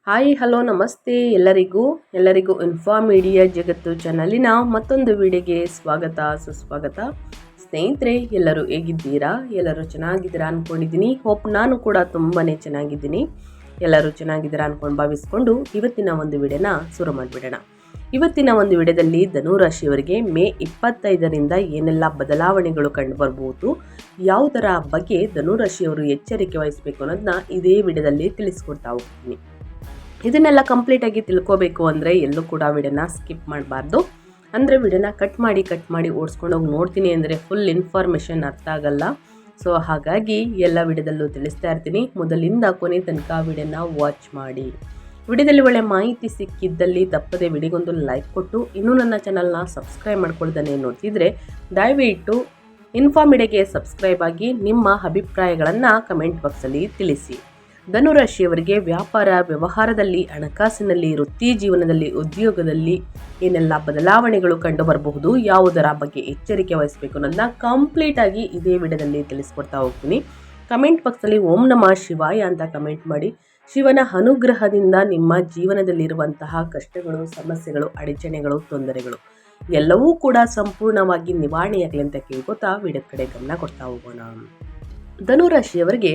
Hi hello ನಮಸ್ತೆ ಎಲ್ಲರಿಗೂ inform media ಜಗತ್ತು ಚಾನಲಿನ ಮತ್ತೊಂದು ವಿಡಿಯೋಗೆ ಸ್ವಾಗತ ಸುಸ್ವಾಗತ. ಸ್ನೇಹಿತರೆ, ಎಲ್ಲರೂ ಹೇಗಿದ್ದೀರಾ? ಎಲ್ಲರೂ ಚೆನ್ನಾಗಿದ್ದೀರಾ ಅಂದ್ಕೊಂಡಿದ್ದೀನಿ. ಹೋಪ್ ನಾನು ಕೂಡ ತುಂಬಾ ಚೆನ್ನಾಗಿದ್ದೀನಿ. ಎಲ್ಲರೂ ಚೆನ್ನಾಗಿದ್ದೀರಾ ಅಂದ್ಕೊಂಡು ಭಾವಿಸ್ಕೊಂಡು ಇವತ್ತಿನ ಒಂದು ವಿಡಿಯೋನ ಶುರು ಮಾಡಿಬಿಡೋಣ. ಇವತ್ತಿನ ಒಂದು ವಿಡಿಯೋದಲ್ಲಿ ಧನುರಾಶಿಯವರಿಗೆ ಮೇ 25ರಿಂದ ಏನೆಲ್ಲ ಬದಲಾವಣೆಗಳು ಕಂಡು ಬರ್ಬೋದು, ಯಾವುದರ ಬಗ್ಗೆ ಧನುರಾಶಿಯವರು ಎಚ್ಚರಿಕೆ ವಹಿಸಬೇಕು ಅನ್ನೋದನ್ನ ಇದೇ ವಿಡಿಯೋದಲ್ಲಿ ತಿಳಿಸ್ಕೊಡ್ತಾ ಹೋಗ್ತೀನಿ. ಇದನ್ನೆಲ್ಲ ಕಂಪ್ಲೀಟಾಗಿ ತಿಳ್ಕೋಬೇಕು ಅಂದರೆ ಎಲ್ಲೂ ಕೂಡ ವಿಡಿಯೋನ ಸ್ಕಿಪ್ ಮಾಡಬಾರ್ದು. ಅಂದರೆ ವಿಡಿಯೋನ ಕಟ್ ಮಾಡಿ ಓಡಿಸ್ಕೊಂಡೋಗಿ ನೋಡ್ತೀನಿ ಅಂದರೆ ಫುಲ್ ಇನ್ಫಾರ್ಮೇಷನ್ ಅರ್ಥ ಆಗಲ್ಲ. ಸೊ ಹಾಗಾಗಿ ಎಲ್ಲ ವಿಡಿಯೋದಲ್ಲೂ ತಿಳಿಸ್ತಾ ಇರ್ತೀನಿ. ಮೊದಲಿಂದ ಕೊನೆ ತನಕ ವಿಡಿಯೋನ ವಾಚ್ ಮಾಡಿ. ವಿಡಿಯೋದಲ್ಲಿ ಒಳ್ಳೆ ಮಾಹಿತಿ ಸಿಕ್ಕಿದ್ದಲ್ಲಿ ತಪ್ಪದೆ ವಿಡಿಯೋಗೊಂದು ಲೈಕ್ ಕೊಟ್ಟು ಇನ್ನೂ ನನ್ನ ಚಾನಲ್ನ ಸಬ್ಸ್ಕ್ರೈಬ್ ಮಾಡ್ಕೊಳ್ದೇ ನೋಡ್ತಿದ್ರೆ ದಯವಿಟ್ಟು ಇನ್ಫಾರ್ಮ್ ಮೀಡಿಯಾಗೆ ಸಬ್ಸ್ಕ್ರೈಬ್ ಆಗಿ ನಿಮ್ಮ ಅಭಿಪ್ರಾಯಗಳನ್ನು ಕಮೆಂಟ್ ಬಾಕ್ಸಲ್ಲಿ ತಿಳಿಸಿ. ಧನುರಾಶಿಯವರಿಗೆ ವ್ಯಾಪಾರ ವ್ಯವಹಾರದಲ್ಲಿ, ಹಣಕಾಸಿನಲ್ಲಿ, ವೃತ್ತಿ ಜೀವನದಲ್ಲಿ, ಉದ್ಯೋಗದಲ್ಲಿ ಏನೆಲ್ಲ ಬದಲಾವಣೆಗಳು ಕಂಡು ಬರಬಹುದು, ಯಾವುದರ ಬಗ್ಗೆ ಎಚ್ಚರಿಕೆ ವಹಿಸಬೇಕು ಅನ್ನೋದನ್ನ ಕಂಪ್ಲೀಟಾಗಿ ಇದೇ ವಿಡಿಯೋದಲ್ಲಿ ತಿಳಿಸ್ಕೊಡ್ತಾ ಹೋಗ್ತೀನಿ. ಕಮೆಂಟ್ ಬಾಕ್ಸಲ್ಲಿ ಓಂ ನಮಃ ಶಿವಾಯ ಅಂತ ಕಮೆಂಟ್ ಮಾಡಿ. ಶಿವನ ಅನುಗ್ರಹದಿಂದ ನಿಮ್ಮ ಜೀವನದಲ್ಲಿರುವಂತಹ ಕಷ್ಟಗಳು, ಸಮಸ್ಯೆಗಳು, ಅಡಚಣೆಗಳು, ತೊಂದರೆಗಳು ಎಲ್ಲವೂ ಕೂಡ ಸಂಪೂರ್ಣವಾಗಿ ನಿವಾರಣೆಯಾಗಲಿ ಅಂತ ಕೇಳ್ಕೊತಾ ವಿಡಿಯೋ ಕಡೆ ಗಮನ ಕೊಡ್ತಾ ಹೋಗೋಣ. ಧನುರಾಶಿಯವರಿಗೆ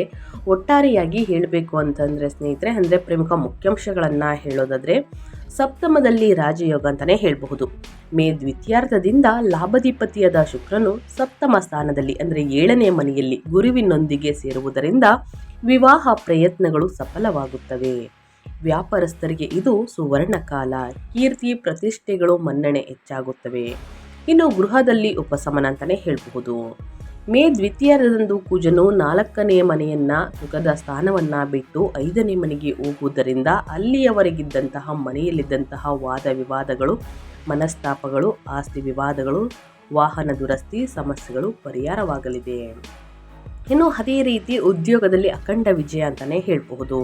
ಒಟ್ಟಾರೆಯಾಗಿ ಹೇಳಬೇಕು ಅಂತಂದರೆ ಸ್ನೇಹಿತರೆ, ಅಂದರೆ ಪ್ರಮುಖ ಮುಖ್ಯಾಂಶಗಳನ್ನು ಹೇಳೋದಾದರೆ ಸಪ್ತಮದಲ್ಲಿ ರಾಜಯೋಗ ಅಂತಲೇ ಹೇಳಬಹುದು. ಮೇ ದ್ವಿತೀಯಾರ್ಧದಿಂದ ಲಾಭಾಧಿಪತಿಯಾದ ಶುಕ್ರನು ಸಪ್ತಮ ಸ್ಥಾನದಲ್ಲಿ ಅಂದರೆ 7ನೇ ಮನೆಯಲ್ಲಿ ಗುರುವಿನೊಂದಿಗೆ ಸೇರುವುದರಿಂದ ವಿವಾಹ ಪ್ರಯತ್ನಗಳು ಸಫಲವಾಗುತ್ತವೆ. ವ್ಯಾಪಾರಸ್ಥರಿಗೆ ಇದು ಸುವರ್ಣ ಕಾಲ. ಕೀರ್ತಿ ಪ್ರತಿಷ್ಠೆಗಳು ಮನ್ನಣೆ ಹೆಚ್ಚಾಗುತ್ತವೆ. ಇನ್ನು ಗೃಹದಲ್ಲಿ ಉಪಶಮನ ಅಂತಲೇ ಹೇಳಬಹುದು. ಮೇ ದ್ವಿತೀಯಾರ್ಧದಂದು ಕುಜನು 4ನೇ ಮನೆಯನ್ನ ಸುಖದ ಸ್ಥಾನವನ್ನ ಬಿಟ್ಟು 5ನೇ ಮನೆಗೆ ಹೋಗುವುದರಿಂದ ಅಲ್ಲಿಯವರೆಗಿದ್ದಂತಹ ಮನೆಯಲ್ಲಿದ್ದಂತಹ ವಾದ ವಿವಾದಗಳು, ಮನಸ್ತಾಪಗಳು, ಆಸ್ತಿ ವಿವಾದಗಳು, ವಾಹನ ದುರಸ್ತಿ ಸಮಸ್ಯೆಗಳು ಪರಿಹಾರವಾಗಲಿದೆ. ಇನ್ನು ಅದೇ ರೀತಿ ಉದ್ಯೋಗದಲ್ಲಿ ಅಖಂಡ ವಿಜಯ ಅಂತಾನೆ ಹೇಳಬಹುದು.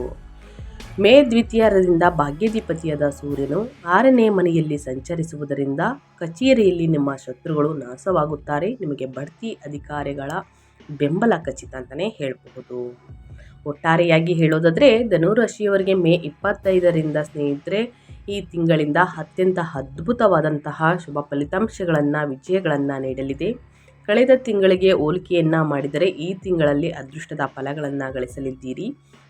ಮೇ ದ್ವಿತೀಯಾರ್ಧದಿಂದ ಭಾಗ್ಯಾಧಿಪತಿಯಾದ ಸೂರ್ಯನು 6ನೇ ಮನೆಯಲ್ಲಿ ಸಂಚರಿಸುವುದರಿಂದ ಕಚೇರಿಯಲ್ಲಿ ನಿಮ್ಮ ಶತ್ರುಗಳು ನಾಶವಾಗುತ್ತಾರೆ. ನಿಮಗೆ ಬಡ್ತಿ, ಅಧಿಕಾರಿಗಳ ಬೆಂಬಲ ಖಚಿತ ಅಂತಲೇ ಹೇಳಬಹುದು. ಒಟ್ಟಾರೆಯಾಗಿ ಹೇಳೋದಾದರೆ ಧನುರಾಶಿಯವರಿಗೆ ಮೇ 25ರಿಂದ ಸ್ನೇಹಿತರೆ ಈ ತಿಂಗಳಿಂದ ಅತ್ಯಂತ ಅದ್ಭುತವಾದಂತಹ ಶುಭ ಫಲಿತಾಂಶಗಳನ್ನು, ವಿಜಯಗಳನ್ನು ನೀಡಲಿದೆ. ಕಳೆದ ತಿಂಗಳಿಗೆ ಹೋಲಿಕೆಯನ್ನು ಮಾಡಿದರೆ ಈ ತಿಂಗಳಲ್ಲಿ ಅದೃಷ್ಟದ ಫಲಗಳನ್ನು ಗಳಿಸಲಿದ್ದೀರಿ.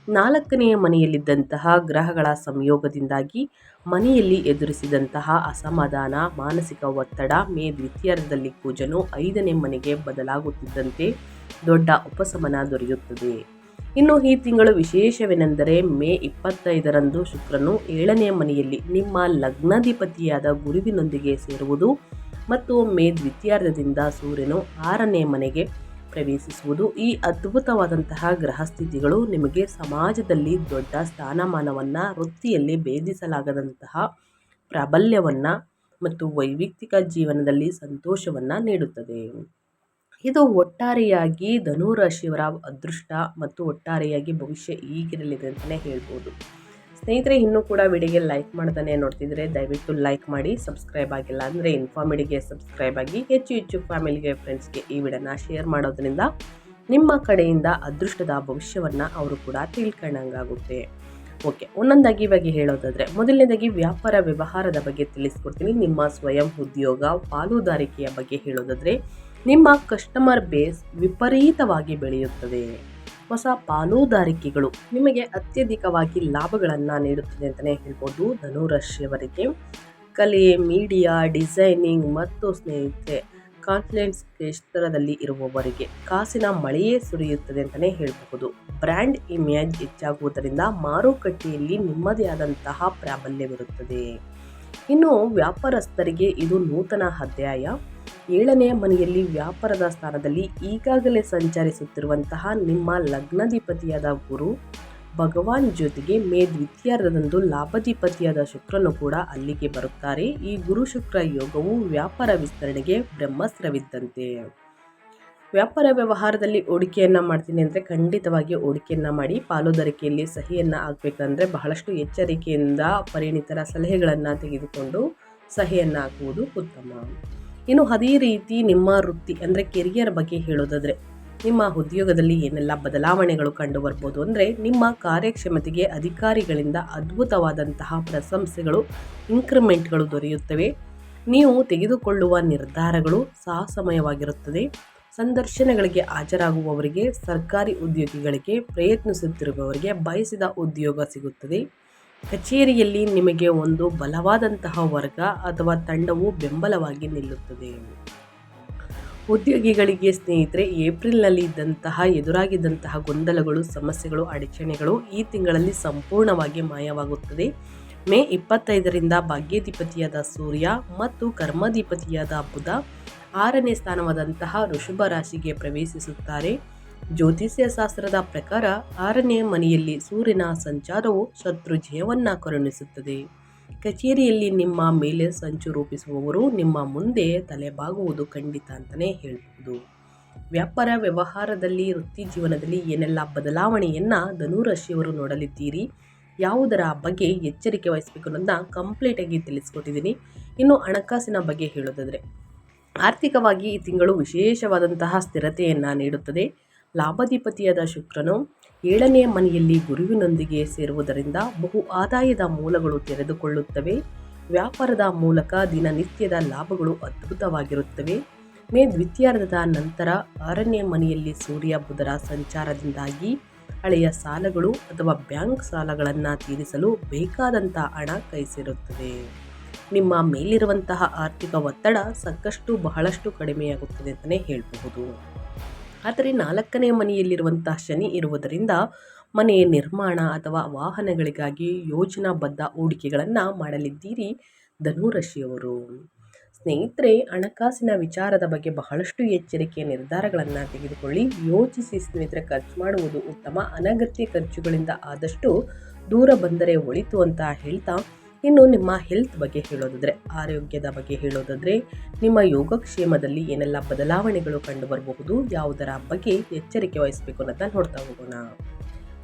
4ನೇ ಮನೆಯಲ್ಲಿದ್ದಂತಹ ಗ್ರಹಗಳ ಸಂಯೋಗದಿಂದಾಗಿ ಮನೆಯಲ್ಲಿ ಎದುರಿಸಿದಂತಹ ಅಸಮಾಧಾನ, ಮಾನಸಿಕ ಒತ್ತಡ ಮೇ ದ್ವಿತೀಯಾರ್ಧದಲ್ಲಿ ಕುಜನು 5ನೇ ಮನೆಗೆ ಬದಲಾಗುತ್ತಿದ್ದಂತೆ ದೊಡ್ಡ ಉಪಶಮನ ದೊರೆಯುತ್ತದೆ. ಇನ್ನು ಈ ತಿಂಗಳು ವಿಶೇಷವೇನೆಂದರೆ ಮೇ 25ರಂದು ಶುಕ್ರನು 7ನೇ ಮನೆಯಲ್ಲಿ ನಿಮ್ಮ ಲಗ್ನಾಧಿಪತಿಯಾದ ಗುರುವಿನೊಂದಿಗೆ ಸೇರುವುದು ಮತ್ತು ಮೇ ದ್ವಿತೀಯಾರ್ಧದಿಂದ ಸೂರ್ಯನು 6ನೇ ಮನೆಗೆ ಪ್ರವೇಶಿಸುವುದು. ಈ ಅದ್ಭುತವಾದಂತಹ ಗ್ರಹಸ್ಥಿತಿಗಳು ನಿಮಗೆ ಸಮಾಜದಲ್ಲಿ ದೊಡ್ಡ ಸ್ಥಾನಮಾನವನ್ನು, ವೃತ್ತಿಯಲ್ಲಿ ಭೇದಿಸಲಾಗದಂತಹ ಪ್ರಾಬಲ್ಯವನ್ನು ಮತ್ತು ವೈಯಕ್ತಿಕ ಜೀವನದಲ್ಲಿ ಸಂತೋಷವನ್ನು ನೀಡುತ್ತದೆ. ಇದು ಒಟ್ಟಾರೆಯಾಗಿ ಧನುರಾಶಿಯವರ ಅದೃಷ್ಟ ಮತ್ತು ಒಟ್ಟಾರೆಯಾಗಿ ಭವಿಷ್ಯ ಹೀಗಿರಲಿದೆ ಅಂತಲೇ ಹೇಳ್ಬೋದು. ಸ್ನೇಹಿತರೆ, ಇನ್ನೂ ಕೂಡ ವಿಡಿಯೋಗೆ ಲೈಕ್ ಮಾಡ್ದೇ ನೋಡ್ತಿದ್ರೆ ದಯವಿಟ್ಟು ಲೈಕ್ ಮಾಡಿ. ಸಬ್ಸ್ಕ್ರೈಬ್ ಆಗಿಲ್ಲ ಅಂದರೆ ಇನ್ಫಾರ್ಮಿಡಿಗೆ ಸಬ್ಸ್ಕ್ರೈಬ್ ಆಗಿ ಹೆಚ್ಚು ಫ್ಯಾಮಿಲಿಗೆ, ಫ್ರೆಂಡ್ಸ್ಗೆ ಈ ವಿಡಿಯೋನ ಶೇರ್ ಮಾಡೋದ್ರಿಂದ ನಿಮ್ಮ ಕಡೆಯಿಂದ ಅದೃಷ್ಟದ ಭವಿಷ್ಯವನ್ನು ಅವರು ಕೂಡ ತಿಳ್ಕೊಂಡಂಗಾಗುತ್ತೆ. ಓಕೆ, ಒಂದೊಂದಾಗಿ ಇವಾಗ ಹೇಳೋದಾದರೆ ಮೊದಲನೇದಾಗಿ ವ್ಯಾಪಾರ ವ್ಯವಹಾರದ ಬಗ್ಗೆ ತಿಳಿಸ್ಕೊಡ್ತೀನಿ. ನಿಮ್ಮ ಸ್ವಯಂ ಉದ್ಯೋಗ, ಪಾಲುದಾರಿಕೆಯ ಬಗ್ಗೆ ಹೇಳೋದಾದರೆ ನಿಮ್ಮ ಕಸ್ಟಮರ್ ಬೇಸ್ ವಿಪರೀತವಾಗಿ ಬೆಳೆಯುತ್ತದೆ. ಹೊಸ ಪಾಲುದಾರಿಕೆಗಳು ನಿಮಗೆ ಅತ್ಯಧಿಕವಾಗಿ ಲಾಭಗಳನ್ನು ನೀಡುತ್ತದೆ ಅಂತಲೇ ಹೇಳ್ಬೋದು. ಧನುರಾಶಿಯವರಿಗೆ ಕಲೆ, ಮೀಡಿಯಾ, ಡಿಸೈನಿಂಗ್ ಮತ್ತು ಸ್ನೇಹಿತರೆ ಕಾನ್ಫಿಡೆನ್ಸ್ ಕ್ಷೇತ್ರದಲ್ಲಿ ಇರುವವರಿಗೆ ಕಾಸಿನ ಮಳೆಯೇ ಸುರಿಯುತ್ತದೆ ಅಂತಲೇ ಹೇಳಬಹುದು. ಬ್ರ್ಯಾಂಡ್ ಇಮೇಜ್ ಹೆಚ್ಚಾಗುವುದರಿಂದ ಮಾರುಕಟ್ಟೆಯಲ್ಲಿ ನಿಮ್ಮದೇ ಆದಂತಹ ಪ್ರಾಬಲ್ಯವಿರುತ್ತದೆ. ಇನ್ನು ವ್ಯಾಪಾರಸ್ಥರಿಗೆ ಇದು ನೂತನ ಅಧ್ಯಾಯ. 7ನೇ ಮನೆಯಲ್ಲಿ ವ್ಯಾಪಾರದ ಸ್ಥಾನದಲ್ಲಿ ಈಗಾಗಲೇ ಸಂಚರಿಸುತ್ತಿರುವಂತಹ ನಿಮ್ಮ ಲಗ್ನಾಧಿಪತಿಯಾದ ಗುರು ಭಗವಾನ್ ಜೊತೆಗೆ ಮೇ ದ್ವಿತೀಯಾರ್ಧದಂದು ಲಾಭಾಧಿಪತಿಯಾದ ಶುಕ್ರನು ಕೂಡ ಅಲ್ಲಿಗೆ ಬರುತ್ತಾರೆ. ಈ ಗುರು ಶುಕ್ರ ಯೋಗವು ವ್ಯಾಪಾರ ವಿಸ್ತರಣೆಗೆ ಬ್ರಹ್ಮಾಸ್ತ್ರವಿದ್ದಂತೆ. ವ್ಯಾಪಾರ ವ್ಯವಹಾರದಲ್ಲಿ ಹೂಡಿಕೆಯನ್ನು ಮಾಡ್ತೀನಿ ಅಂದರೆ ಖಂಡಿತವಾಗಿ ಹೂಡಿಕೆಯನ್ನು ಮಾಡಿ. ಪಾಲುದಾರಿಕೆಯಲ್ಲಿ ಸಹಿಯನ್ನು ಹಾಕಬೇಕಂದ್ರೆ ಬಹಳಷ್ಟು ಎಚ್ಚರಿಕೆಯಿಂದ ಪರಿಣಿತರ ಸಲಹೆಗಳನ್ನು ತೆಗೆದುಕೊಂಡು ಸಹಿಯನ್ನು ಹಾಕುವುದು ಉತ್ತಮ. ಇನ್ನು ಅದೇ ರೀತಿ ನಿಮ್ಮ ವೃತ್ತಿ ಅಂದರೆ ಕೆರಿಯರ್ ಬಗ್ಗೆ ಹೇಳೋದಾದರೆ ನಿಮ್ಮ ಉದ್ಯೋಗದಲ್ಲಿ ಏನೆಲ್ಲ ಬದಲಾವಣೆಗಳು ಕಂಡು ಬರ್ಬೋದು ಅಂದರೆ, ನಿಮ್ಮ ಕಾರ್ಯಕ್ಷಮತೆಗೆ ಅಧಿಕಾರಿಗಳಿಂದ ಅದ್ಭುತವಾದಂತಹ ಪ್ರಶಂಸೆಗಳು, ಇನ್ಕ್ರಿಮೆಂಟ್ಗಳು ದೊರೆಯುತ್ತವೆ. ನೀವು ತೆಗೆದುಕೊಳ್ಳುವ ನಿರ್ಧಾರಗಳು ಸಾಹಸಮಯವಾಗಿರುತ್ತದೆ. ಸಂದರ್ಶನಗಳಿಗೆ ಹಾಜರಾಗುವವರಿಗೆ, ಸರ್ಕಾರಿ ಉದ್ಯೋಗಿಗಳಿಗೆ, ಪ್ರಯತ್ನಿಸುತ್ತಿರುವವರಿಗೆ ಬಯಸಿದ ಉದ್ಯೋಗ ಸಿಗುತ್ತದೆ. ಕಚೇರಿಯಲ್ಲಿ ನಿಮಗೆ ಒಂದು ಬಲವಾದಂತಹ ವರ್ಗ ಅಥವಾ ತಂಡವು ಬೆಂಬಲವಾಗಿ ನಿಲ್ಲುತ್ತದೆ. ಉದ್ಯೋಗಿಗಳಿಗೆ ಸ್ನೇಹಿತರೆ, ಏಪ್ರಿಲ್ನಲ್ಲಿ ಎದುರಾಗಿದ್ದಂತಹ ಗೊಂದಲಗಳು, ಸಮಸ್ಯೆಗಳು, ಅಡಚಣೆಗಳು ಈ ತಿಂಗಳಲ್ಲಿ ಸಂಪೂರ್ಣವಾಗಿ ಮಾಯವಾಗುತ್ತದೆ. ಮೇ 25ರಿಂದ ಭಾಗ್ಯಾಧಿಪತಿಯಾದ ಸೂರ್ಯ ಮತ್ತು ಕರ್ಮಾಧಿಪತಿಯಾದ ಬುಧ 6ನೇ ಸ್ಥಾನವಾದಂತಹ ಋಷಭ ರಾಶಿಗೆ ಪ್ರವೇಶಿಸುತ್ತಾರೆ. ಜ್ಯೋತಿಷ್ಯ ಶಾಸ್ತ್ರದ ಪ್ರಕಾರ 6ನೇ ಮನೆಯಲ್ಲಿ ಸೂರ್ಯನ ಸಂಚಾರವು ಶತ್ರು ಜಯವನ್ನು ಕರುಣಿಸುತ್ತದೆ. ಕಚೇರಿಯಲ್ಲಿ ನಿಮ್ಮ ಮೇಲೆ ಸಂಚು ರೂಪಿಸುವವರು ನಿಮ್ಮ ಮುಂದೆ ತಲೆಬಾಗುವುದು ಖಂಡಿತ ಅಂತಲೇ ಹೇಳ್ಬೋದು. ವ್ಯಾಪಾರ ವ್ಯವಹಾರದಲ್ಲಿ, ವೃತ್ತಿ ಜೀವನದಲ್ಲಿ ಏನೆಲ್ಲ ಬದಲಾವಣೆಯನ್ನು ಧನುರಾಶಿಯವರು ನೋಡಲಿದ್ದೀರಿ, ಯಾವುದರ ಬಗ್ಗೆ ಎಚ್ಚರಿಕೆ ವಹಿಸಬೇಕು ಅನ್ನೋದನ್ನ ಕಂಪ್ಲೀಟಾಗಿ ತಿಳಿಸ್ಕೊಟ್ಟಿದ್ದೀನಿ. ಇನ್ನು ಹಣಕಾಸಿನ ಬಗ್ಗೆ ಹೇಳೋದಾದರೆ, ಆರ್ಥಿಕವಾಗಿ ಈ ತಿಂಗಳು ವಿಶೇಷವಾದಂತಹ ಸ್ಥಿರತೆಯನ್ನು ನೀಡುತ್ತದೆ. ಲಾಭಾಧಿಪತಿಯಾದ ಶುಕ್ರನು 7ನೇ ಮನೆಯಲ್ಲಿ ಗುರುವಿನೊಂದಿಗೆ ಸೇರುವುದರಿಂದ ಬಹು ಆದಾಯದ ಮೂಲಗಳು ತೆರೆದುಕೊಳ್ಳುತ್ತವೆ. ವ್ಯಾಪಾರದ ಮೂಲಕ ದಿನನಿತ್ಯದ ಲಾಭಗಳು ಅದ್ಭುತವಾಗಿರುತ್ತವೆ. ಮೇ ದ್ವಿತೀಯಾರ್ಧದ ನಂತರ 6ನೇ ಮನೆಯಲ್ಲಿ ಸೂರ್ಯ ಬುಧರ ಸಂಚಾರದಿಂದಾಗಿ ಹಳೆಯ ಸಾಲಗಳು ಅಥವಾ ಬ್ಯಾಂಕ್ ಸಾಲಗಳನ್ನು ತೀರಿಸಲು ಬೇಕಾದಂಥ ಹಣ ಕೈ ಸೇರುತ್ತದೆ. ನಿಮ್ಮ ಮೇಲಿರುವಂತಹ ಆರ್ಥಿಕ ಒತ್ತಡ ಬಹಳಷ್ಟು ಕಡಿಮೆಯಾಗುತ್ತದೆ ಅಂತಲೇ ಹೇಳಬಹುದು. ಆದರೆ 4ನೇ ಮನೆಯಲ್ಲಿರುವಂತಹ ಶನಿ ಇರುವುದರಿಂದ ಮನೆ ನಿರ್ಮಾಣ ಅಥವಾ ವಾಹನಗಳಿಗಾಗಿ ಯೋಜನಾಬದ್ಧ ಹೂಡಿಕೆಗಳನ್ನು ಮಾಡಲಿದ್ದೀರಿ ಧನುರಾಶಿಯವರು. ಸ್ನೇಹಿತರೆ, ಹಣಕಾಸಿನ ವಿಚಾರದ ಬಗ್ಗೆ ಬಹಳಷ್ಟು ಎಚ್ಚರಿಕೆಯ ನಿರ್ಧಾರಗಳನ್ನು ತೆಗೆದುಕೊಳ್ಳಿ. ಯೋಚಿಸಿ ಸ್ನೇಹಿತರೆ, ಖರ್ಚು ಮಾಡುವುದು ಉತ್ತಮ. ಅನಗತ್ಯ ಖರ್ಚುಗಳಿಂದ ಆದಷ್ಟು ದೂರ ಬಂದರೆ ಒಳಿತು ಅಂತ ಹೇಳ್ತಾ, ಇನ್ನು ನಿಮ್ಮ ಹೆಲ್ತ್ ಬಗ್ಗೆ ಹೇಳೋದಾದರೆ, ಆರೋಗ್ಯದ ಬಗ್ಗೆ ಹೇಳೋದಾದರೆ, ನಿಮ್ಮ ಯೋಗಕ್ಷೇಮದಲ್ಲಿ ಏನೆಲ್ಲ ಬದಲಾವಣೆಗಳು ಕಂಡು ಬರಬಹುದು, ಯಾವುದರ ಬಗ್ಗೆ ಎಚ್ಚರಿಕೆ ವಹಿಸಬೇಕು ಅನ್ನೋದನ್ನ ನೋಡ್ತಾ ಹೋಗೋಣ.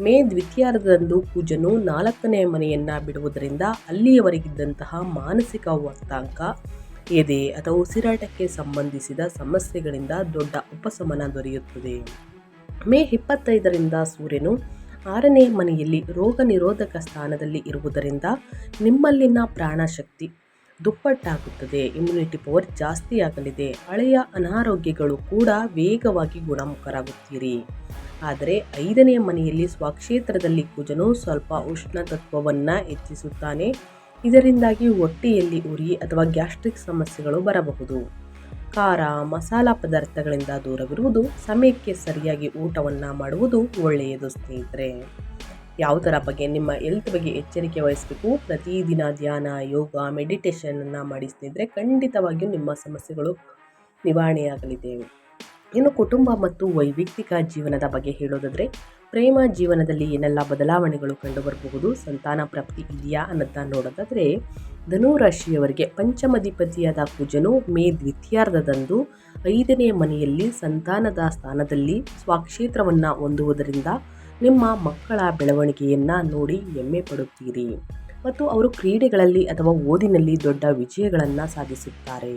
ಮೇ ದ್ವಿತೀಯಾರ್ಧದಂದು ಕುಜನು 4ನೇ ಮನೆಯನ್ನು ಬಿಡುವುದರಿಂದ ಅಲ್ಲಿಯವರೆಗಿದ್ದಂತಹ ಮಾನಸಿಕ ಒತ್ತಡ, ಎದೆ ಅಥವಾ ಉಸಿರಾಟಕ್ಕೆ ಸಂಬಂಧಿಸಿದ ಸಮಸ್ಯೆಗಳಿಂದ ದೊಡ್ಡ ಉಪಶಮನ ದೊರೆಯುತ್ತದೆ. ಮೇ 25ರಿಂದ ಸೂರ್ಯನು 6ನೇ ಮನೆಯಲ್ಲಿ ರೋಗ ನಿರೋಧಕ ಸ್ಥಾನದಲ್ಲಿ ಇರುವುದರಿಂದ ನಿಮ್ಮಲ್ಲಿನ ಪ್ರಾಣಶಕ್ತಿ ದುಪ್ಪಟ್ಟಾಗುತ್ತದೆ. ಇಮ್ಯುನಿಟಿ ಪವರ್ ಜಾಸ್ತಿ ಆಗಲಿದೆ. ಹಳೆಯ ಅನಾರೋಗ್ಯಗಳು ಕೂಡ ವೇಗವಾಗಿ ಗುಣಮುಖರಾಗುತ್ತೀರಿ. ಆದರೆ 5ನೇ ಮನೆಯಲ್ಲಿ ಸ್ವಕ್ಷೇತ್ರದಲ್ಲಿ ಕುಜನು ಸ್ವಲ್ಪ ಉಷ್ಣತತ್ವವನ್ನು ಹೆಚ್ಚಿಸುತ್ತಾನೆ. ಇದರಿಂದಾಗಿ ಹೊಟ್ಟೆಯಲ್ಲಿ ಉರಿ ಅಥವಾ ಗ್ಯಾಸ್ಟ್ರಿಕ್ ಸಮಸ್ಯೆಗಳು ಬರಬಹುದು. ಖಾರ ಮಸಾಲ ಪದಾರ್ಥಗಳಿಂದ ದೂರವಿರುವುದು, ಸಮಯಕ್ಕೆ ಸರಿಯಾಗಿ ಊಟವನ್ನು ಮಾಡುವುದು ಒಳ್ಳೆಯದು. ಸ್ನೇಹಿತರೆ, ಯಾವುದರ ಬಗ್ಗೆ ನಿಮ್ಮ ಹೆಲ್ತ್ ಬಗ್ಗೆ ಎಚ್ಚರಿಕೆ ವಹಿಸಬೇಕು. ಪ್ರತಿದಿನ ಧ್ಯಾನ, ಯೋಗ, ಮೆಡಿಟೇಷನನ್ನು ಮಾಡಿ ಸ್ನೇಹಿತರೆ, ಖಂಡಿತವಾಗಿಯೂ ನಿಮ್ಮ ಸಮಸ್ಯೆಗಳು ನಿವಾರಣೆಯಾಗಲಿದೆ. ಇನ್ನು ಕುಟುಂಬ ಮತ್ತು ವೈಯಕ್ತಿಕ ಜೀವನದ ಬಗ್ಗೆ ಹೇಳೋದಾದರೆ, ಪ್ರೇಮ ಜೀವನದಲ್ಲಿ ಏನೆಲ್ಲ ಬದಲಾವಣೆಗಳು ಕಂಡು ಬರಬಹುದು, ಸಂತಾನ ಪ್ರಾಪ್ತಿ ಇದೆಯಾ ಅನ್ನೋದನ್ನ ನೋಡೋದಾದರೆ, ಧನುರಾಶಿಯವರಿಗೆ ಪಂಚಮಾಧಿಪತಿಯಾದ ಕುಜನು ಮೇ ದ್ವಿತೀಯಾರ್ಧದಂದು 5ನೇ ಮನೆಯಲ್ಲಿ ಸಂತಾನದ ಸ್ಥಾನದಲ್ಲಿ ಸ್ವಕ್ಷೇತ್ರವನ್ನು ಹೊಂದುವುದರಿಂದ ನಿಮ್ಮ ಮಕ್ಕಳ ಬೆಳವಣಿಗೆಯನ್ನು ನೋಡಿ ಹೆಮ್ಮೆ ಪಡುತ್ತೀರಿ ಮತ್ತು ಅವರು ಕ್ರೀಡೆಗಳಲ್ಲಿ ಅಥವಾ ಓದಿನಲ್ಲಿ ದೊಡ್ಡ ವಿಜಯಗಳನ್ನು ಸಾಧಿಸುತ್ತಾರೆ.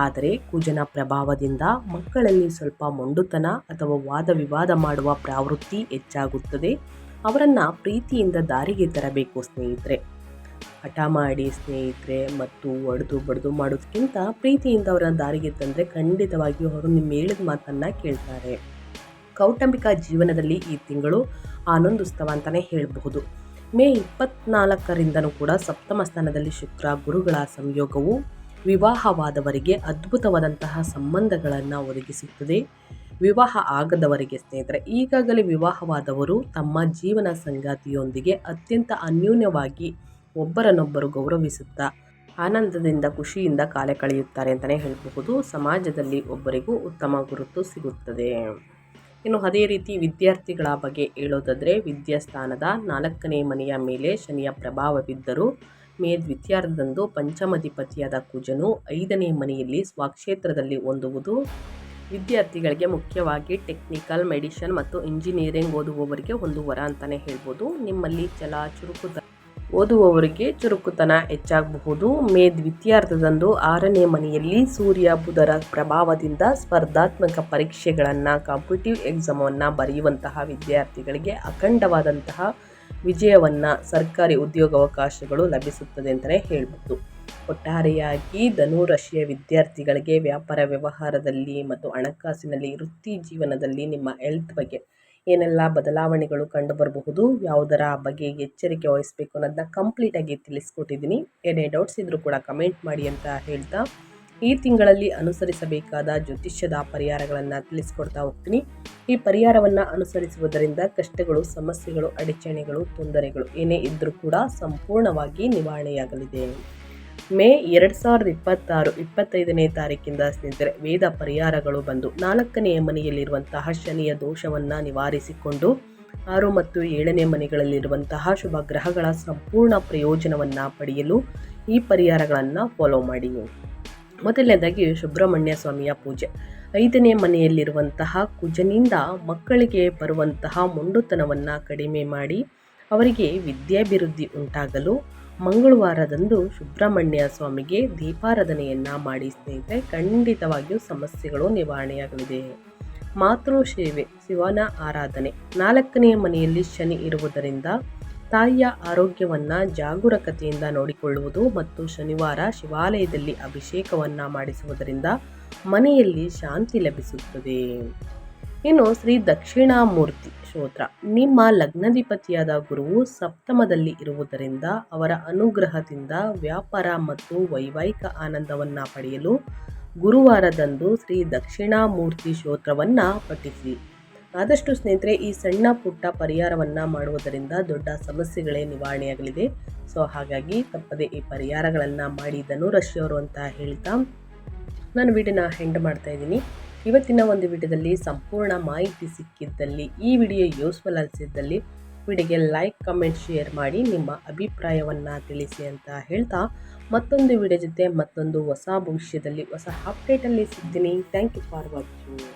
ಆದರೆ ಕುಜನ ಪ್ರಭಾವದಿಂದ ಮಕ್ಕಳಲ್ಲಿ ಸ್ವಲ್ಪ ಮೊಂಡುತನ ಅಥವಾ ವಾದ ವಿವಾದ ಮಾಡುವ ಪ್ರವೃತ್ತಿ ಹೆಚ್ಚಾಗುತ್ತದೆ. ಅವರನ್ನು ಪ್ರೀತಿಯಿಂದ ದಾರಿಗೆ ತರಬೇಕು ಸ್ನೇಹಿತರೆ. ಹಠ ಮಾಡಿ ಸ್ನೇಹಿತರೆ ಮತ್ತು ಒಡೆದು ಬಡ್ದು ಮಾಡೋದಕ್ಕಿಂತ ಪ್ರೀತಿಯಿಂದ ಅವರನ್ನು ದಾರಿಗೆ ತಂದರೆ ಖಂಡಿತವಾಗಿಯೂ ಅವರು ನಿಮ್ಮ ಹೇಳಿದ ಮಾತನ್ನು ಕೇಳ್ತಾರೆ. ಕೌಟುಂಬಿಕ ಜೀವನದಲ್ಲಿ ಈ ತಿಂಗಳು ಆನಂದೋತ್ಸವ ಅಂತಲೇ ಹೇಳಬಹುದು. ಮೇ 24ರಿಂದನೂ ಕೂಡ ಸಪ್ತಮ ಸ್ಥಾನದಲ್ಲಿ ಶುಕ್ರ ಗುರುಗಳ ಸಂಯೋಗವು ವಿವಾಹವಾದವರಿಗೆ ಅದ್ಭುತವಾದಂತಹ ಸಂಬಂಧಗಳನ್ನು ಒದಗಿಸುತ್ತದೆ. ವಿವಾಹ ಆಗದವರಿಗೆ ಸ್ನೇಹಿತರೆ, ಈಗಾಗಲೇ ವಿವಾಹವಾದವರು ತಮ್ಮ ಜೀವನ ಸಂಗಾತಿಯೊಂದಿಗೆ ಅತ್ಯಂತ ಅನ್ಯೋನ್ಯವಾಗಿ ಒಬ್ಬರನ್ನೊಬ್ಬರು ಗೌರವಿಸುತ್ತಾ ಆನಂದದಿಂದ ಖುಷಿಯಿಂದ ಕಾಲ ಕಳೆಯುತ್ತಾರೆ ಅಂತಲೇ ಹೇಳಬಹುದು. ಸಮಾಜದಲ್ಲಿ ಒಬ್ಬರಿಗೂ ಉತ್ತಮ ಗುರುತು ಸಿಗುತ್ತದೆ. ಇನ್ನು ಅದೇ ರೀತಿ ವಿದ್ಯಾರ್ಥಿಗಳ ಬಗ್ಗೆ ಹೇಳೋದಾದರೆ, ವಿದ್ಯಾಸ್ಥಾನದ 4ನೇ ಮನೆಯ ಮೇಲೆ ಶನಿಯ ಪ್ರಭಾವವಿದ್ದರೂ ಮೇ ದ್ವಿತೀಯಾರ್ಧದಂದು ಪಂಚಮಾಧಿಪತಿಯಾದ ಕುಜನು 5ನೇ ಮನೆಯಲ್ಲಿ ಸ್ವಕ್ಷೇತ್ರದಲ್ಲಿ ಹೊಂದುವುದು ವಿದ್ಯಾರ್ಥಿಗಳಿಗೆ, ಮುಖ್ಯವಾಗಿ ಟೆಕ್ನಿಕಲ್, ಮೆಡಿಸಿನ್ ಮತ್ತು ಇಂಜಿನಿಯರಿಂಗ್ ಓದುವವರಿಗೆ ಒಂದು ವರ ಅಂತಲೇ ಹೇಳ್ಬೋದು. ನಿಮ್ಮಲ್ಲಿ ಛಲ, ಚುರುಕುತನ ಓದುವವರಿಗೆ ಚುರುಕುತನ ಹೆಚ್ಚಾಗಬಹುದು. ಮೇ ದ್ವಿತೀಯಾರ್ಧದಂದು 6ನೇ ಮನೆಯಲ್ಲಿ ಸೂರ್ಯ ಬುಧರ ಪ್ರಭಾವದಿಂದ ಸ್ಪರ್ಧಾತ್ಮಕ ಪರೀಕ್ಷೆಗಳನ್ನು ಕಾಂಪಿಟೇಟಿವ್ ಎಕ್ಸಾಮನ್ನು ಬರೆಯುವಂತಹ ವಿದ್ಯಾರ್ಥಿಗಳಿಗೆ ಅಖಂಡವಾದಂತಹ ವಿಜಯವನ್ನು ಸರ್ಕಾರಿ ಉದ್ಯೋಗಾವಕಾಶಗಳು ಲಭಿಸುತ್ತದೆ ಅಂತಲೇ ಹೇಳ್ಬೋದು. ಒಟ್ಟಾರೆಯಾಗಿ ಧನು ರಾಶಿಯ ವಿದ್ಯಾರ್ಥಿಗಳಿಗೆ ವ್ಯಾಪಾರ ವ್ಯವಹಾರದಲ್ಲಿ ಮತ್ತು ಹಣಕಾಸಿನಲ್ಲಿ, ವೃತ್ತಿ ಜೀವನದಲ್ಲಿ ನಿಮ್ಮ ಹೆಲ್ತ್ ಬಗ್ಗೆ ಏನೆಲ್ಲ ಬದಲಾವಣೆಗಳು ಕಂಡು ಬರಬಹುದು, ಯಾವುದರ ಬಗ್ಗೆ ಎಚ್ಚರಿಕೆ ವಹಿಸಬೇಕು ಅನ್ನೋದನ್ನ ಕಂಪ್ಲೀಟಾಗಿ ತಿಳಿಸ್ಕೊಟ್ಟಿದ್ದೀನಿ. ಏನೇ ಡೌಟ್ಸ್ ಇದ್ದರೂ ಕೂಡ ಕಮೆಂಟ್ ಮಾಡಿ ಅಂತ ಹೇಳ್ತಾ, ಈ ತಿಂಗಳಲ್ಲಿ ಅನುಸರಿಸಬೇಕಾದ ಜ್ಯೋತಿಷ್ಯದ ಪರಿಹಾರಗಳನ್ನು ತಿಳಿಸ್ಕೊಡ್ತಾ ಹೋಗ್ತೀನಿ. ಈ ಪರಿಹಾರವನ್ನು ಅನುಸರಿಸುವುದರಿಂದ ಕಷ್ಟಗಳು, ಸಮಸ್ಯೆಗಳು, ಅಡಚಣೆಗಳು, ತೊಂದರೆಗಳು ಏನೇ ಇದ್ದರೂ ಕೂಡ ಸಂಪೂರ್ಣವಾಗಿ ನಿವಾರಣೆಯಾಗಲಿದೆ. ಮೇ 2026 25ನೇ ತಾರೀಕಿಂದ ಸ್ನೇಹಿತರೆ ವೇದ ಪರಿಹಾರಗಳು ಬಂದು 4ನೇ ಮನೆಯಲ್ಲಿರುವಂತಹ ಶನಿಯ ದೋಷವನ್ನು ನಿವಾರಿಸಿಕೊಂಡು 6 ಮತ್ತು 7ನೇ ಮನೆಗಳಲ್ಲಿರುವಂತಹ ಶುಭ ಗ್ರಹಗಳ ಸಂಪೂರ್ಣ ಪ್ರಯೋಜನವನ್ನು ಪಡೆಯಲು ಈ ಪರಿಹಾರಗಳನ್ನು ಫಾಲೋ ಮಾಡಿ. ಮೊದಲನೇದಾಗಿ ಸುಬ್ರಹ್ಮಣ್ಯ ಸ್ವಾಮಿಯ ಪೂಜೆ. 5ನೇ ಮನೆಯಲ್ಲಿರುವಂತಹ ಕುಜನಿಂದ ಮಕ್ಕಳಿಗೆ ಬರುವಂತಹ ಮೊಂಡುತನವನ್ನು ಕಡಿಮೆ ಮಾಡಿ ಅವರಿಗೆ ವಿದ್ಯಾಭಿವೃದ್ಧಿ ಉಂಟಾಗಲು ಮಂಗಳವಾರದಂದು ಸುಬ್ರಹ್ಮಣ್ಯ ಸ್ವಾಮಿಗೆ ದೀಪಾರಾಧನೆಯನ್ನು ಮಾಡಿ ಸ್ನೇಹಿತರೆ, ಖಂಡಿತವಾಗಿಯೂ ಸಮಸ್ಯೆಗಳು ನಿವಾರಣೆಯಾಗಲಿದೆ. ಮಾತೃ ಸೇವೆ, ಶಿವನ ಆರಾಧನೆ. 4ನೇ ಮನೆಯಲ್ಲಿ ಶನಿ ಇರುವುದರಿಂದ ತಾಯಿಯ ಆರೋಗ್ಯವನ್ನು ಜಾಗರೂಕತೆಯಿಂದ ನೋಡಿಕೊಳ್ಳುವುದು ಮತ್ತು ಶನಿವಾರ ಶಿವಾಲಯದಲ್ಲಿ ಅಭಿಷೇಕವನ್ನು ಮಾಡಿಸುವುದರಿಂದ ಮನೆಯಲ್ಲಿ ಶಾಂತಿ ಲಭಿಸುತ್ತದೆ. ಇನ್ನು ಶ್ರೀ ದಕ್ಷಿಣಾಮೂರ್ತಿ ಸ್ತೋತ್ರ. ನಿಮ್ಮ ಲಗ್ನಾಧಿಪತಿಯಾದ ಗುರುವು ಸಪ್ತಮದಲ್ಲಿ ಇರುವುದರಿಂದ ಅವರ ಅನುಗ್ರಹದಿಂದ ವ್ಯಾಪಾರ ಮತ್ತು ವೈವಾಹಿಕ ಆನಂದವನ್ನು ಪಡೆಯಲು ಗುರುವಾರದಂದು ಶ್ರೀ ದಕ್ಷಿಣಾಮೂರ್ತಿ ಸ್ತೋತ್ರವನ್ನು ಪಠಿಸಿ. ಆದಷ್ಟು ಸ್ನೇಹಿತರೆ ಈ ಸಣ್ಣ ಪುಟ್ಟ ಪರಿಹಾರವನ್ನು ಮಾಡುವುದರಿಂದ ದೊಡ್ಡ ಸಮಸ್ಯೆಗಳೇ ನಿವಾರಣೆಯಾಗಲಿದೆ. ಸೊ ಹಾಗಾಗಿ ತಪ್ಪದೆ ಈ ಪರಿಹಾರಗಳನ್ನು ಮಾಡಿ ಧನು ರಾಶಿಯವರು ಅಂತ ಹೇಳ್ತಾ ನಾನು ವಿಡಿಯೋನ ಎಂಡ್ ಮಾಡ್ತಾ ಇದ್ದೀನಿ. ಇವತ್ತಿನ ಒಂದು ವಿಡಿಯೋದಲ್ಲಿ ಸಂಪೂರ್ಣ ಮಾಹಿತಿ ಸಿಕ್ಕಿದ್ದಲ್ಲಿ, ಈ ವಿಡಿಯೋ ಯೂಸ್ಫುಲ್ ಅನಿಸಿದ್ದಲ್ಲಿ ವಿಡಿಯೋಗೆ ಲೈಕ್, ಕಮೆಂಟ್, ಶೇರ್ ಮಾಡಿ ನಿಮ್ಮ ಅಭಿಪ್ರಾಯವನ್ನು ತಿಳಿಸಿ ಅಂತ ಹೇಳ್ತಾ ಮತ್ತೊಂದು ವಿಡಿಯೋ ಜೊತೆ ಮತ್ತೊಂದು ಹೊಸ ಭವಿಷ್ಯದಲ್ಲಿ ಹೊಸ ಅಪ್ಡೇಟಲ್ಲಿ ಸಿಗ್ತೀನಿ. Thank you for watching.